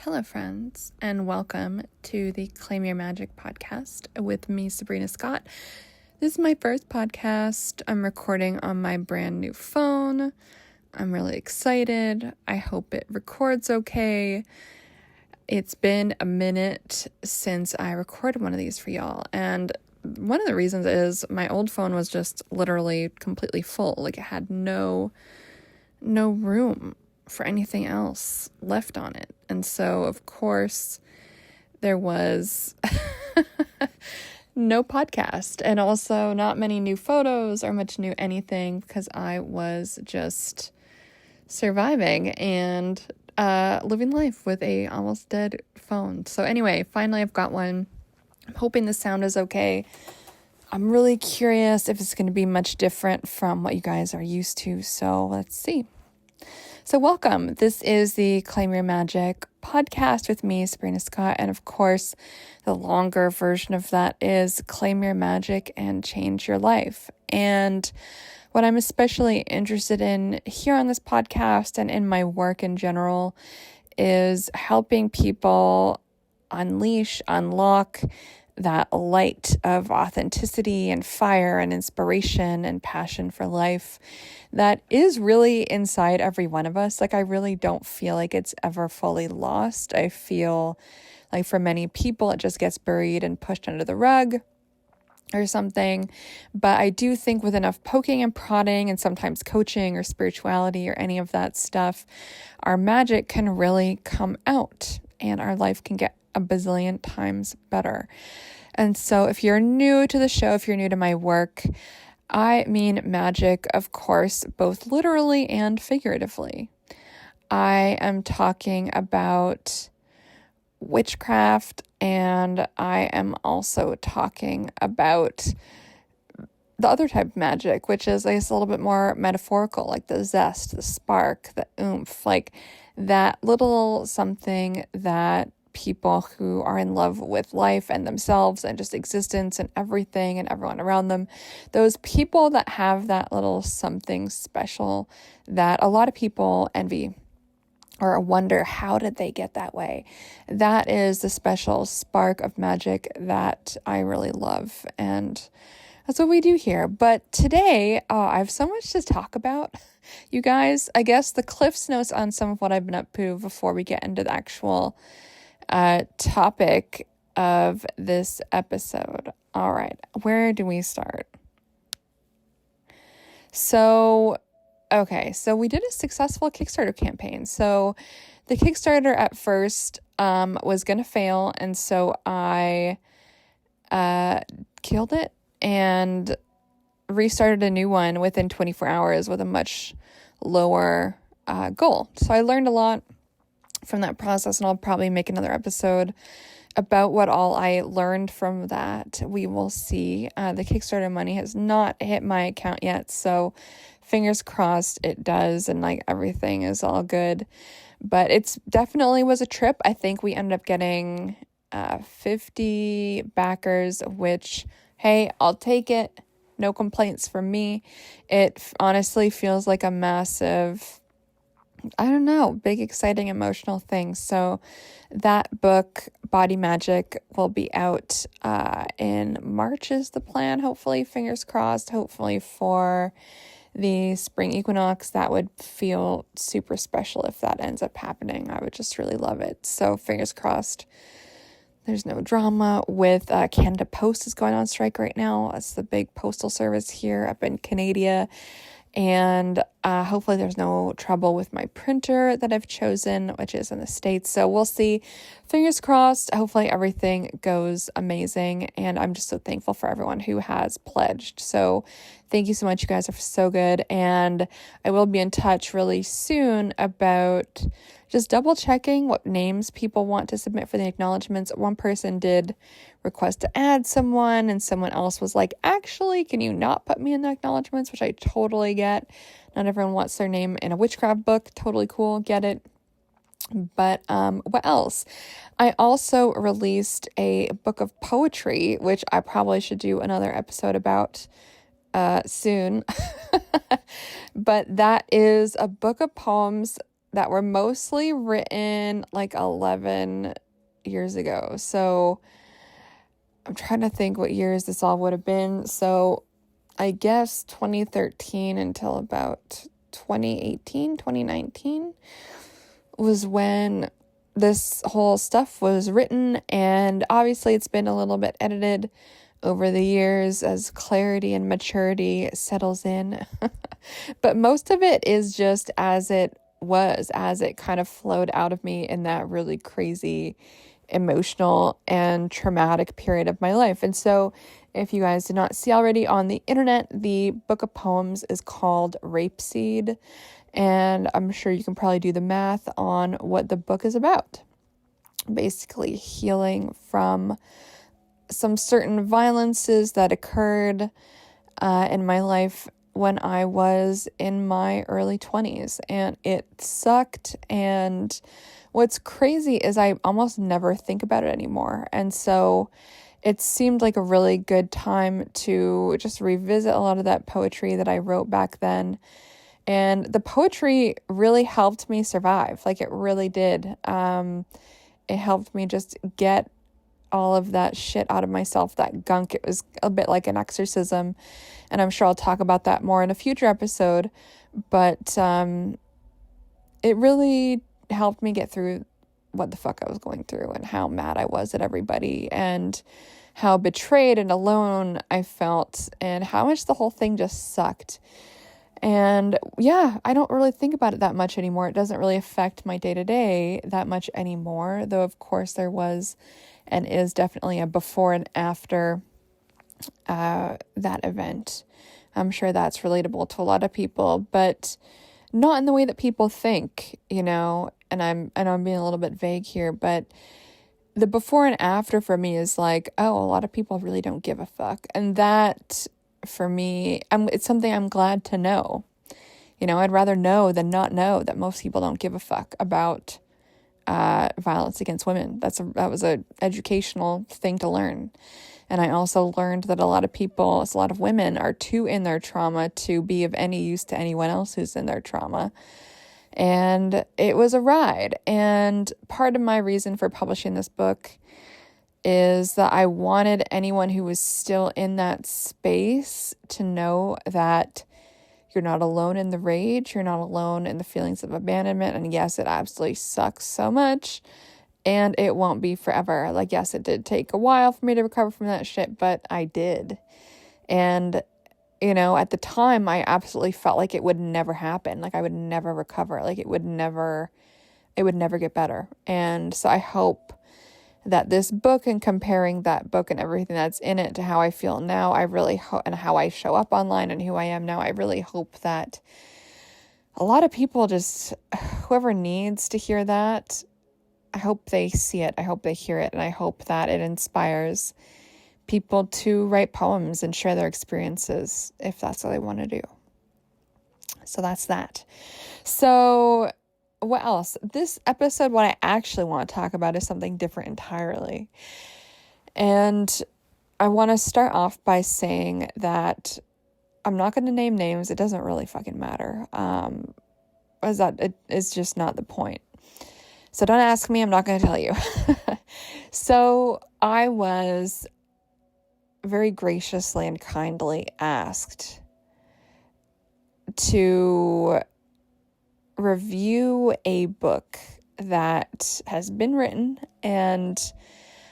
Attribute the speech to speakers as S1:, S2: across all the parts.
S1: Hello, friends, and welcome to the Claim Your Magic podcast with me, Sabrina Scott. This is my first podcast. I'm recording on my brand new phone. I'm really excited. I hope it records okay. It's been a minute since I recorded one of these for y'all, and one of the reasons is my old phone was just literally completely full. Like, it had no room for anything else left on it. And so, of course, there was no podcast and also not many new photos or much new anything because I was just surviving and living life with a almost dead phone. So anyway, finally I've got one. I'm hoping the sound is okay. I'm really curious if it's going to be much different from what you guys are used to. So let's see. So welcome. This is the Claim Your Magic podcast with me, Sabrina Scott. And of course, the longer version of that is Claim Your Magic and Change Your Life. And what I'm especially interested in here on this podcast and in my work in general is helping people unlock that light of authenticity and fire and inspiration and passion for life that is really inside every one of us. Like, I really don't feel like it's ever fully lost. I feel like for many people, it just gets buried and pushed under the rug or something. But I do think with enough poking and prodding and sometimes coaching or spirituality or any of that stuff, our magic can really come out and our life can get a bazillion times better. And so if you're new to the show, if you're new to my work, I mean magic, of course, both literally and figuratively. I am talking about witchcraft, and I am also talking about the other type of magic, which is, I guess, a little bit more metaphorical, like the zest, the spark, the oomph, like that little something that people who are in love with life and themselves and just existence and everything and everyone around them, those people that have that little something special that a lot of people envy or wonder, how did they get that way? That is the special spark of magic that I really love. And that's what we do here. But today, I have so much to talk about. You guys, I guess the Cliff's Notes on some of what I've been up to before we get into the actual topic of this episode. All right, where do we start? So we did a successful Kickstarter campaign. So the Kickstarter at first was going to fail, and so I killed it and restarted a new one within 24 hours with a much lower goal. So I learned a lot from that process, and I'll probably make another episode about what all I learned from that. We will see. The Kickstarter money has not hit my account yet, so fingers crossed it does, and like everything is all good. But it's definitely was a trip. I think we ended up getting 50 backers, which, hey, I'll take it. No complaints from me. It honestly feels like a massive, I don't know, big, exciting, emotional thing. So that book, Body Magic, will be out in March is the plan, hopefully, fingers crossed, hopefully for the spring equinox. That would feel super special if that ends up happening. I would just really love it. So fingers crossed. There's no drama with Canada Post is going on strike right now. It's the big postal service here up in Canada. And hopefully there's no trouble with my printer that I've chosen, which is in the States. So we'll see. Fingers crossed. Hopefully everything goes amazing. And I'm just so thankful for everyone who has pledged. So thank you so much. You guys are so good. And I will be in touch really soon about just double checking what names people want to submit for the acknowledgements. One person did request to add someone, and someone else was like, actually, can you not put me in the acknowledgements? Which I totally get. Not everyone wants their name in a witchcraft book. Totally cool. Get it. But what else? I also released a book of poetry, which I probably should do another episode about soon. But that is a book of poems that were mostly written like 11 years ago. So I'm trying to think what years this all would have been. So I guess 2013 until about 2018, 2019 was when this whole stuff was written, and obviously it's been a little bit edited over the years as clarity and maturity settles in. But most of it is just as it was, as it kind of flowed out of me in that really crazy, emotional, and traumatic period of my life. And so if you guys did not see already on the internet, the book of poems is called Rapeseed. And I'm sure you can probably do the math on what the book is about. Basically, healing from some certain violences that occurred in my life when I was in my early 20s. And it sucked. And what's crazy is I almost never think about it anymore. And so it seemed like a really good time to just revisit a lot of that poetry that I wrote back then. And the poetry really helped me survive. Like, it really did. It helped me just get all of that shit out of myself, that gunk. It was a bit like an exorcism. And I'm sure I'll talk about that more in a future episode. But it really helped me get through what the fuck I was going through and how mad I was at everybody and how betrayed and alone I felt and how much the whole thing just sucked. And yeah, I don't really think about it that much anymore. It doesn't really affect my day-to-day that much anymore, though of course there was and is definitely a before and after that event. I'm sure that's relatable to a lot of people, but not in the way that people think, you know, and I know I'm being a little bit vague here, but the before and after for me is like, oh, a lot of people really don't give a fuck. And that, for me, it's something I'm glad to know. You know, I'd rather know than not know that most people don't give a fuck about violence against women. That was a educational thing to learn. And I also learned that a lot of women are too in their trauma to be of any use to anyone else who's in their trauma. And it was a ride. And part of my reason for publishing this book is that I wanted anyone who was still in that space to know that you're not alone in the rage, you're not alone in the feelings of abandonment, and yes, it absolutely sucks so much, and it won't be forever. Like, yes, it did take a while for me to recover from that shit, but I did. And, you know, at the time, I absolutely felt like it would never happen, like I would never recover, like it would never get better. And so I hope that this book, and comparing that book and everything that's in it to how I feel now, I really hope, and how I show up online and who I am now, I really hope that a lot of people, just whoever needs to hear that, I hope they see it, I hope they hear it, and I hope that it inspires people to write poems and share their experiences if that's what they want to do. So that's that. So what else? This episode, what I actually want to talk about is something different entirely. And I want to start off by saying that I'm not going to name names. It doesn't really fucking matter. As that it is just not the point. So don't ask me. I'm not going to tell you. So I was very graciously and kindly asked to review a book that has been written, and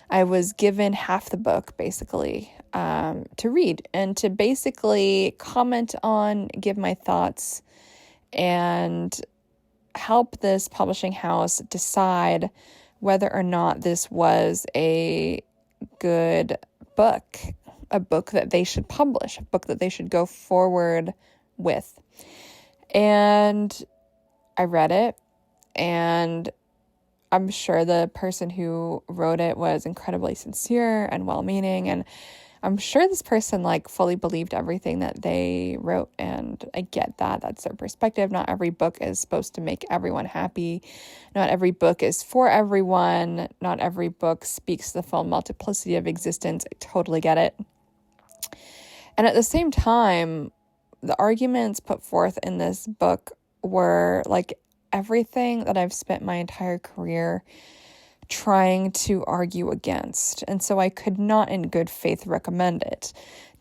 S1: I was given half the book basically to read and to basically comment on, give my thoughts, and help this publishing house decide whether or not this was a good book, a book that they should publish, a book that they should go forward with. And I read it, and I'm sure the person who wrote it was incredibly sincere and well-meaning, and I'm sure this person fully believed everything that they wrote, and I get that. That's their perspective. Not every book is supposed to make everyone happy. Not every book is for everyone. Not every book speaks the full multiplicity of existence. I totally get it. And at the same time, the arguments put forth in this book were everything that I've spent my entire career trying to argue against. And so I could not in good faith recommend it.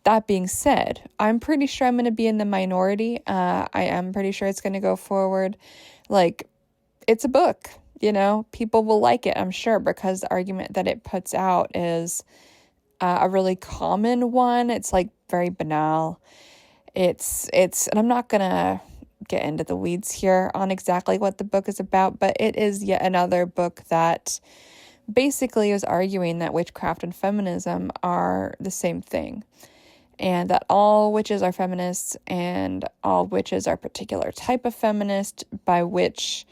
S1: That being said, I'm pretty sure I'm going to be in the minority. I am pretty sure it's going to go forward. Like, it's a book, people will like it, I'm sure, because the argument that it puts out is a really common one. It's like very banal. It's, and I'm not going to get into the weeds here on exactly what the book is about, but it is yet another book that basically is arguing that witchcraft and feminism are the same thing, and that all witches are feminists and all witches are a particular type of feminist, by which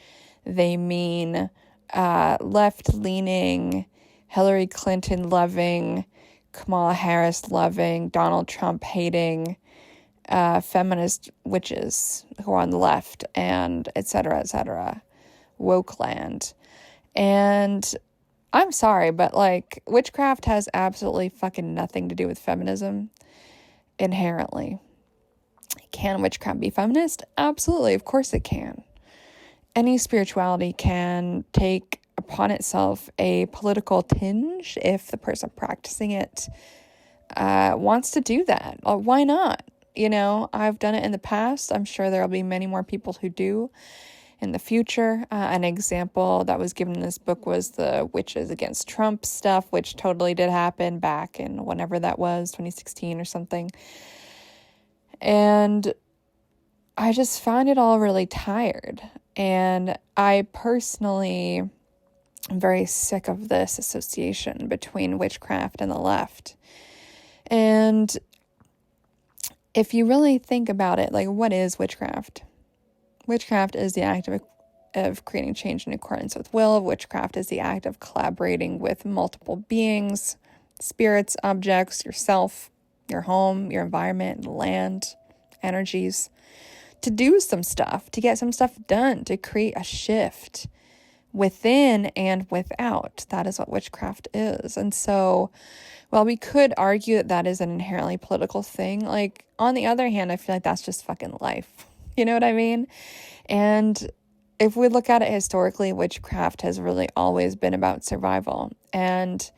S1: they mean left-leaning, Hillary Clinton loving, Kamala Harris loving, Donald Trump hating feminist witches who are on the left, and et cetera, woke land. And I'm sorry, but like, witchcraft has absolutely fucking nothing to do with feminism inherently. Can witchcraft be feminist? Absolutely, of course it can. Any spirituality can take upon itself a political tinge if the person practicing it wants to do that. Why not? I've done it in the past. I'm sure there will be many more people who do in the future. An example that was given in this book was the witches against Trump stuff, which totally did happen back in whenever that was, 2016 or something. And I just found it all really tired. And I personally am very sick of this association between witchcraft and the left. And if you really think about it, like, what is witchcraft? Witchcraft is the act of creating change in accordance with will. Witchcraft is the act of collaborating with multiple beings, spirits, objects, yourself, your home, your environment, land, energies, to do some stuff, to get some stuff done, to create a shift within and without. That is what witchcraft is. And so, while we could argue that that is an inherently political thing, like, on the other hand, I feel like that's just fucking life. You know what I mean? And if we look at it historically, witchcraft has really always been about survival. And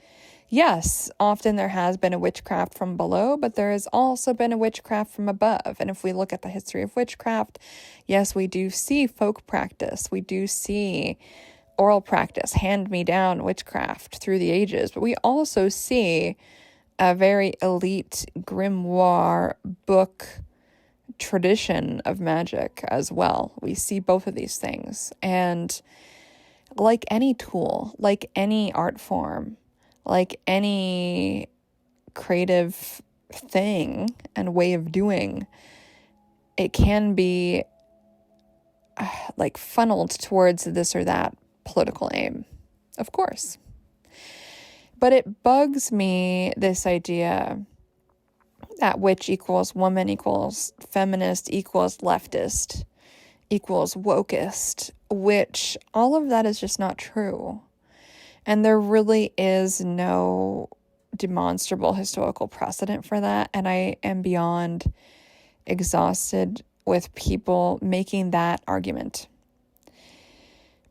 S1: yes, often there has been a witchcraft from below, but there has also been a witchcraft from above. And if we look at the history of witchcraft, yes, we do see folk practice. We do see oral practice, hand-me-down witchcraft through the ages. But we also see a very elite grimoire book tradition of magic as well. We see both of these things. And like any tool, like any art form, like any creative thing and way of doing, it can be like funneled towards this or that political aim, of course. But it bugs me, this idea that witch equals woman equals feminist equals leftist equals wokest, which all of that is just not true. And there really is no demonstrable historical precedent for that. And I am beyond exhausted with people making that argument.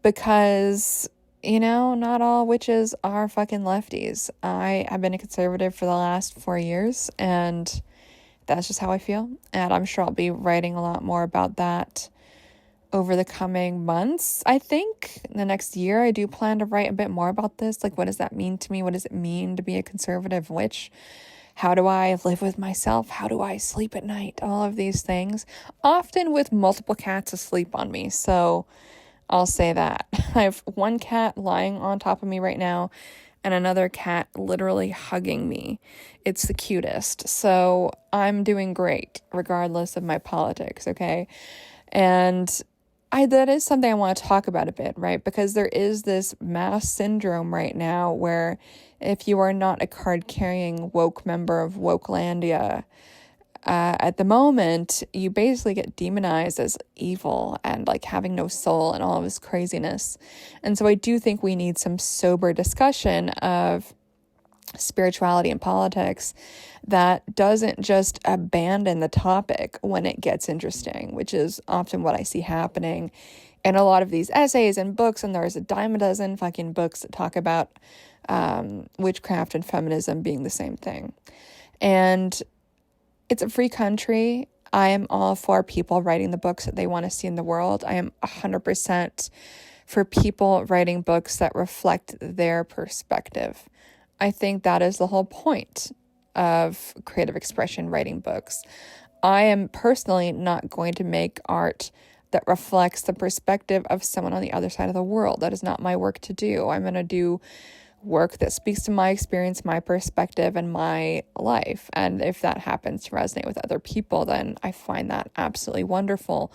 S1: Because, not all witches are fucking lefties. I have been a conservative for the last 4 years, and that's just how I feel. And I'm sure I'll be writing a lot more about that over the coming months. I think the next year I do plan to write a bit more about this. Like, what does that mean to me? What does it mean to be a conservative witch? How do I live with myself? How do I sleep at night? All of these things, often with multiple cats asleep on me. So I'll say that. I have one cat lying on top of me right now and another cat literally hugging me. It's the cutest. So I'm doing great regardless of my politics, okay? And that is something I want to talk about a bit, right? Because there is this mass syndrome right now where if you are not a card-carrying woke member of Wokelandia, at the moment, you basically get demonized as evil and like having no soul and all of this craziness. And so I do think we need some sober discussion of spirituality and politics that doesn't just abandon the topic when it gets interesting, which is often what I see happening And a lot of these essays and books, and there's a dime a dozen fucking books that talk about witchcraft and feminism being the same thing. And it's a free country. I am all for people writing the books that they want to see in the world. I am 100% for people writing books that reflect their perspective. I think that is the whole point of creative expression, writing books. I am personally not going to make art that reflects the perspective of someone on the other side of the world. That is not my work to do. I'm going to do work that speaks to my experience, my perspective, and my life. And if that happens to resonate with other people, then I find that absolutely wonderful.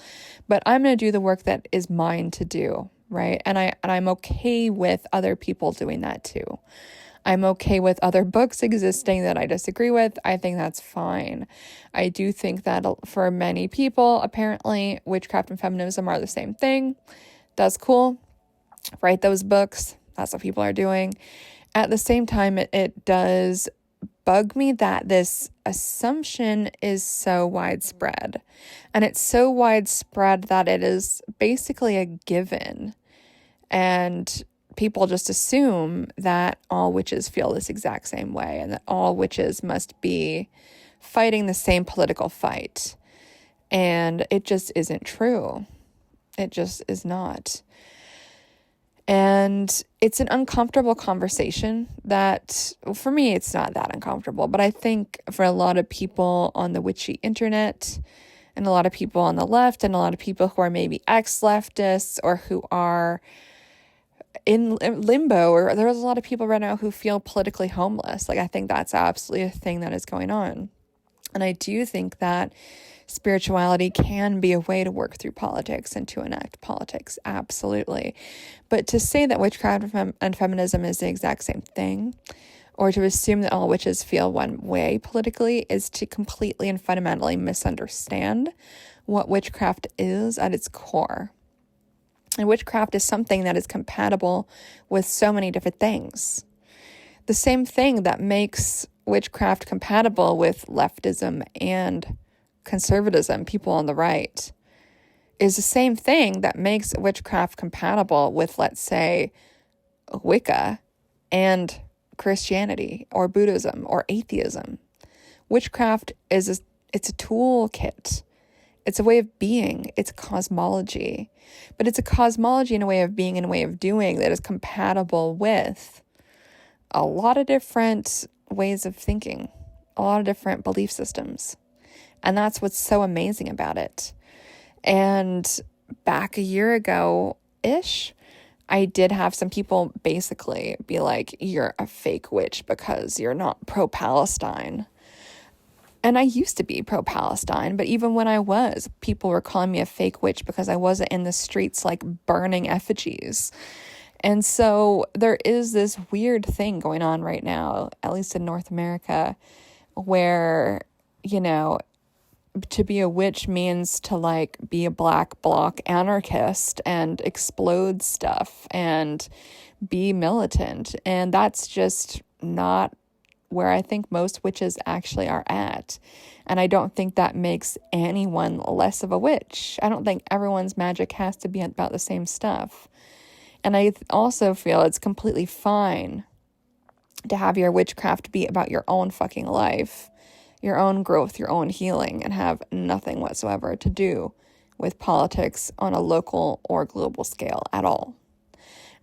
S1: But I'm going to do the work that is mine to do, right? And I'm okay with other people doing that too. I'm okay with other books existing that I disagree with. I think that's fine. I do think that for many people, apparently, witchcraft and feminism are the same thing. That's cool. Write those books. That's what people are doing. At the same time, it does bug me that this assumption is so widespread. And it's so widespread that it is basically a given. And people just assume that all witches feel this exact same way and that all witches must be fighting the same political fight. And it just isn't true. It just is not. And it's an uncomfortable conversation that, for me, it's not that uncomfortable. But I think for a lot of people on the witchy internet and a lot of people on the left and a lot of people who are maybe ex-leftists or who are in limbo, or there's a lot of people right now who feel politically homeless. Like, I think that's absolutely a thing that is going on. And I do think that spirituality can be a way to work through politics and to enact politics. Absolutely. But to say that witchcraft and feminism is the exact same thing, or to assume that all witches feel one way politically, is to completely and fundamentally misunderstand what witchcraft is at its core. And witchcraft is something that is compatible with so many different things. The same thing that makes witchcraft compatible with leftism and conservatism, people on the right, is the same thing that makes witchcraft compatible with, let's say, Wicca and Christianity or Buddhism or atheism. Witchcraft it's a toolkit. It's a way of being. It's a cosmology. But it's a cosmology and a way of being and a way of doing that is compatible with a lot of different ways of thinking, a lot of different belief systems. And that's what's so amazing about it. And back a year ago-ish, I did have some people basically be like, you're a fake witch because you're not pro-Palestine. And I used to be pro-Palestine, but even when I was, people were calling me a fake witch because I wasn't in the streets like burning effigies. And so there is this weird thing going on right now, at least in North America, where, you know, to be a witch means to like be a black bloc anarchist and explode stuff and be militant. And that's just not where I think most witches actually are at. And I don't think that makes anyone less of a witch. I don't think everyone's magic has to be about the same stuff. And I also feel it's completely fine to have your witchcraft be about your own fucking life, your own growth, your own healing, and have nothing whatsoever to do with politics on a local or global scale at all.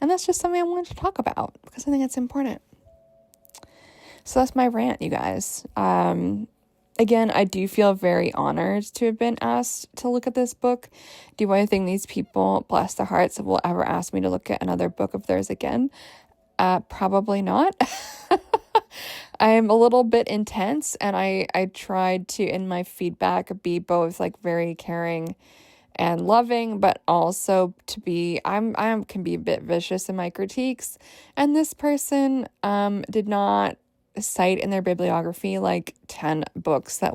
S1: And that's just something I wanted to talk about because I think it's important. So that's my rant, you guys. Again, I do feel very honored to have been asked to look at this book. Do I think these people, bless their hearts, will ever ask me to look at another book of theirs again? Probably not. I'm a little bit intense, and I tried to, in my feedback, be both like very caring and loving, but also to be, I can be a bit vicious in my critiques. And this person did not cite in their bibliography like 10 books that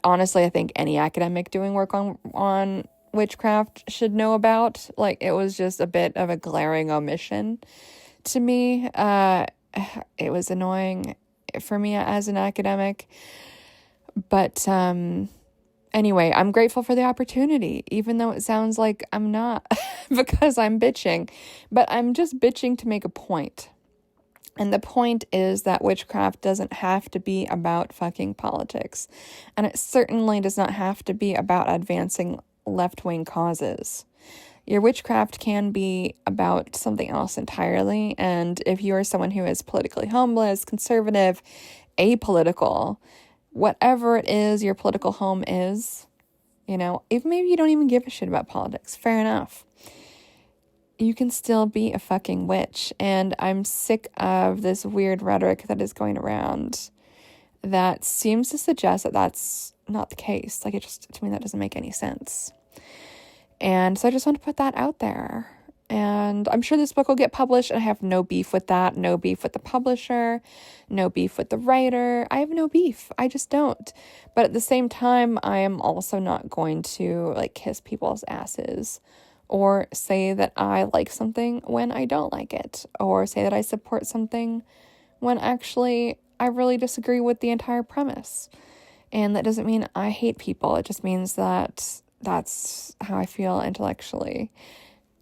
S1: honestly I think any academic doing work on witchcraft should know about. Like, it was just a bit of a glaring omission to me. It was annoying for me as an academic, but Anyway, I'm grateful for the opportunity, even though it sounds like I'm not because I'm bitching. But I'm just bitching to make a point. And the point is that witchcraft doesn't have to be about fucking politics. And it certainly does not have to be about advancing left-wing causes. Your witchcraft can be about something else entirely. And if you are someone who is politically homeless, conservative, apolitical, whatever it is your political home is, if maybe you don't even give a shit about politics, fair enough. You can still be a fucking witch. And I'm sick of this weird rhetoric that is going around that seems to suggest that that's not the case. Like, to me, that doesn't make any sense. And so I just want to put that out there. And I'm sure this book will get published. And I have no beef with that. No beef with the publisher. No beef with the writer. I have no beef. I just don't. But at the same time, I am also not going to kiss people's asses or say that I like something when I don't like it, or say that I support something when actually I really disagree with the entire premise. And that doesn't mean I hate people. It just means that that's how I feel intellectually.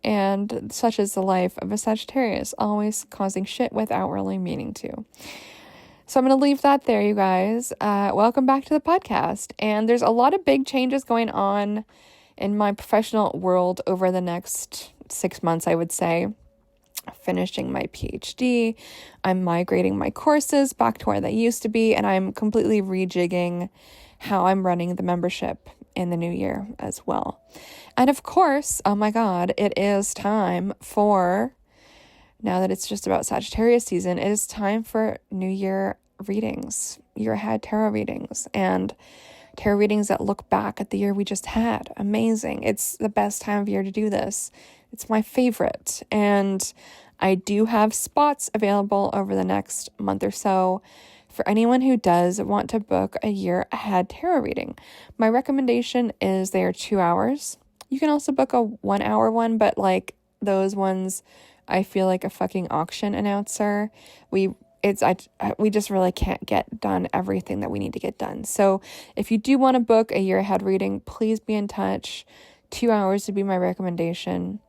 S1: And such is the life of a Sagittarius, always causing shit without really meaning to. So I'm going to leave that there, you guys. Welcome back to the podcast. And there's a lot of big changes going on in my professional world over the next 6 months, I would say. Finishing my PhD, I'm migrating my courses back to where they used to be, and I'm completely rejigging how I'm running the membership in the new year as well. And of course, oh my God, it is time for, now that it's just about Sagittarius season, it is time for New Year readings, year ahead tarot readings, and tarot readings that look back at the year we just had. Amazing. It's the best time of year to do this. It's my favorite. And I do have spots available over the next month or so for anyone who does want to book a year ahead tarot reading. My recommendation is they are 2 hours. You can also book a 1 hour one, but those ones, I feel like a fucking auction announcer. We just really can't get done everything that we need to get done. So if you do want to book a year ahead reading, please be in touch. 2 hours would be my recommendation.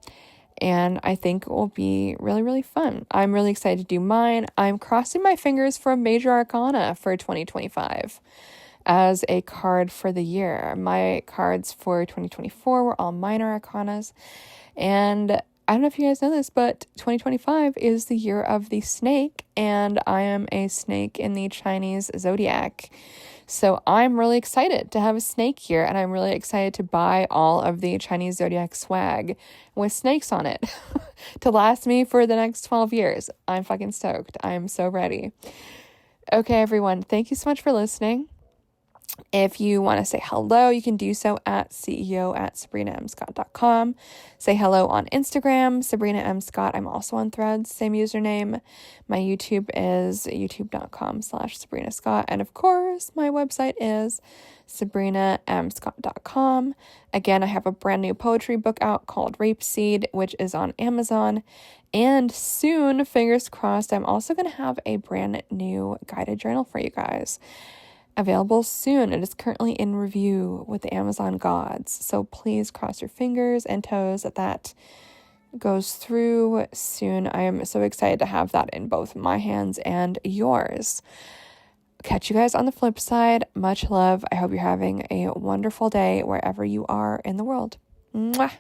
S1: And I think it will be really, really fun. I'm really excited to do mine. I'm crossing my fingers for a major arcana for 2025 as a card for the year. My cards for 2024 were all minor arcanas. And I don't know if you guys know this, but 2025 is the year of the snake, and I am a snake in the Chinese zodiac. So I'm really excited to have a snake year, and I'm really excited to buy all of the Chinese zodiac swag with snakes on it to last me for the next 12 years. I'm fucking stoked. I'm so ready. Okay, everyone, thank you so much for listening. If you want to say hello, you can do so at ceo@sabrinamscott.com. Say hello on Instagram, Sabrina M. Scott. I'm also on Threads, same username. My YouTube is youtube.com/Sabrina Scott. And of course, my website is sabrinamscott.com. Again, I have a brand new poetry book out called Rapeseed, which is on Amazon. And soon, fingers crossed, I'm also going to have a brand new guided journal for you guys. Available soon. It is currently in review with the Amazon gods. So please cross your fingers and toes that goes through soon. I am so excited to have that in both my hands and yours. Catch you guys on the flip side. Much love. I hope you're having a wonderful day wherever you are in the world. Mwah.